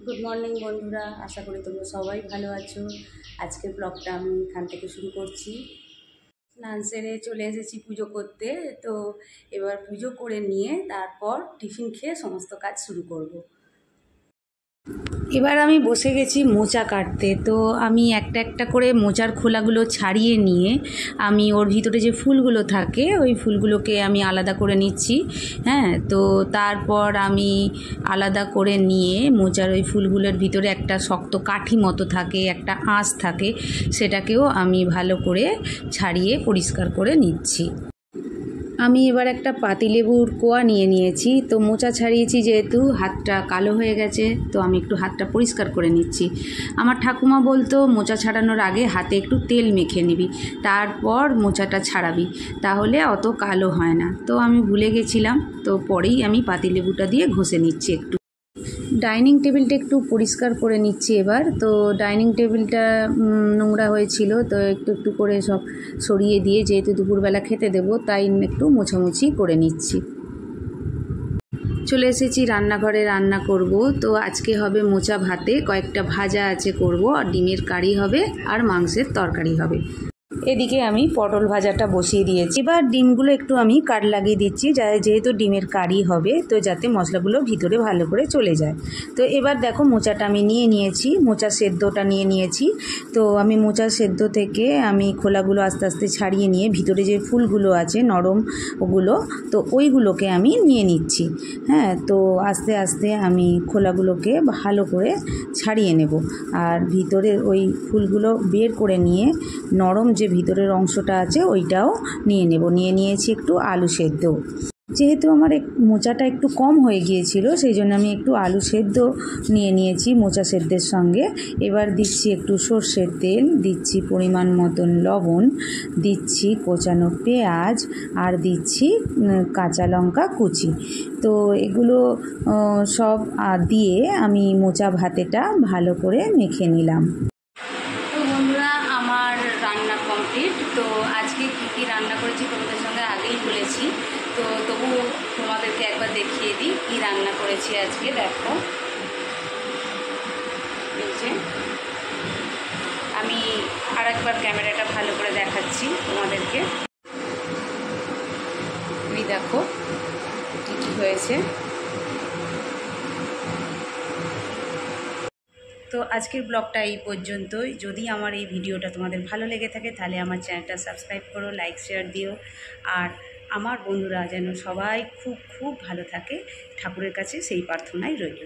Good morning বন্ধুরা, আশা করি তোমরা সবাই ভালো আছো। আজকের ব্লগটা আমি এখান থেকে শুরু করছি। স্নান সেরে চলে এসেছি পুজো করতে। তো এবার পুজো করে নিয়ে তারপর টিফিন খেয়ে সমস্ত কাজ শুরু করব। এবার আমি বসে গেছি মোচা কাটতে। তো আমি একটা একটা করে মোচার খোলাগুলো ছাড়িয়ে নিয়ে আমি ওর ভিতরে যে ফুলগুলো থাকে ওই ফুলগুলোকে আমি আলাদা করে নিচ্ছি। হ্যাঁ, তো তারপর আমি আলাদা করে নিয়ে মোচার ওই ফুলগুলোর ভিতরে একটা শক্ত কাঠি মতো থাকে, একটা আঁশ থাকে, সেটাকেও আমি ভালো করে ছাড়িয়ে পরিষ্কার করে নিচ্ছি। আমি এবার একটা পাতিলেবুর কোয়া নিয়ে নিয়েছি। তো মোচা ছাড়িয়েছি যেহেতু হাতটা কালো হয়ে গেছে, তো আমি একটু হাতটা পরিষ্কার করে নিচ্ছি। আমার ঠাকুমা বলতো মোচা ছাড়ানোর আগে হাতে একটু তেল মেখে নিবি, তারপর মোচাটা ছাড়াবি, তাহলে অত কালো হয় না। তো আমি ভুলে গেছিলাম, তো পরেই আমি পাতিলেবুটা দিয়ে ঘষে নিচ্ছি একটু। ডাইনিং টেবিলটা একটু পরিষ্কার করে নিচ্ছি এবার। তো ডাইনিং টেবিলটা নোংরা হয়েছিল, তো একটু একটু করে সব সরিয়ে দিয়ে, যেহেতু দুপুরবেলা খেতে দেবো তাই একটু মোছামুছি করে নিচ্ছি। চলে এসেছি রান্নাঘরে, রান্না করব। তো আজকে হবে মোচা ভাতে, কয়েকটা ভাজা আছে করব, আর ডিমের কারি হবে, আর মাংসের তরকারি হবে। এদিকে আমি পটল ভাজাটা বসিয়ে দিয়েছি। এবার ডিমগুলো একটু আমি কাট লাগিয়ে দিচ্ছি, যেহেতু ডিমের কারি হবে, তো যাতে মশলাগুলো ভিতরে ভালো করে চলে যায়। তো এবার দেখো মোচাটা আমি নিয়ে নিয়েছি, মোচা সেদ্ধটা নিয়ে নিয়েছি। তো আমি মোচা সেদ্ধ থেকে আমি খোলাগুলো আস্তে আস্তে ছাড়িয়ে নিয়ে ভিতরে যে ফুলগুলো আছে নরম ওগুলো, তো ওইগুলোকে আমি নিয়ে নিচ্ছি। হ্যাঁ, তো আস্তে আস্তে আমি খোলাগুলোকে ভালো করে ছাড়িয়ে নেব, আর ভিতরের ওই ফুলগুলো বের করে নিয়ে নরম যে ভিতরের অংশটা আছে ওইটাও নিয়ে নেব। নিয়ে নিয়েছি একটু আলু সেদ্ধ। যেহেতু আমার মোচাটা একটু কম হয়ে গিয়েছিল, সেই জন্য আমি একটু আলু সেদ্ধ নিয়ে নিয়েছি মোচা সেদ্ধের সঙ্গে। এবার দিচ্ছি একটু সর্ষের তেল, দিচ্ছি পরিমাণ মতন লবণ, দিচ্ছি কোচানো পেঁয়াজ, আর দিচ্ছি কাঁচা লঙ্কা কুচি। তো এগুলো সব দিয়ে আমি মোচা ভাতেটা ভালো করে মেখে নিলাম। তো বন্ধুরা, আমার রান্না কমপ্লিট। তো আজকে কী রান্না করেছি তোমাদের সঙ্গে আগেই বলেছি, তো তবু তোমাদেরকে একবার দেখিয়ে দিই কী রান্না করেছি আজকে। দেখো, এই যে আমি আর একবার ক্যামেরাটা ভালো করে দেখাচ্ছি তোমাদেরকে। এই দেখো কী কী হয়েছে। তো আজকের ব্লগটা এই পর্যন্তই। যদি আমার এই ভিডিওটা তোমাদের ভালো লেগে থাকে তাহলে আমার চ্যানেলটা সাবস্ক্রাইব করো, লাইক শেয়ার দিও। আর আমার বন্ধুরা যেন সবাই খুব খুব ভালো থাকে, ঠাকুরের কাছে সেই প্রার্থনাই রইল।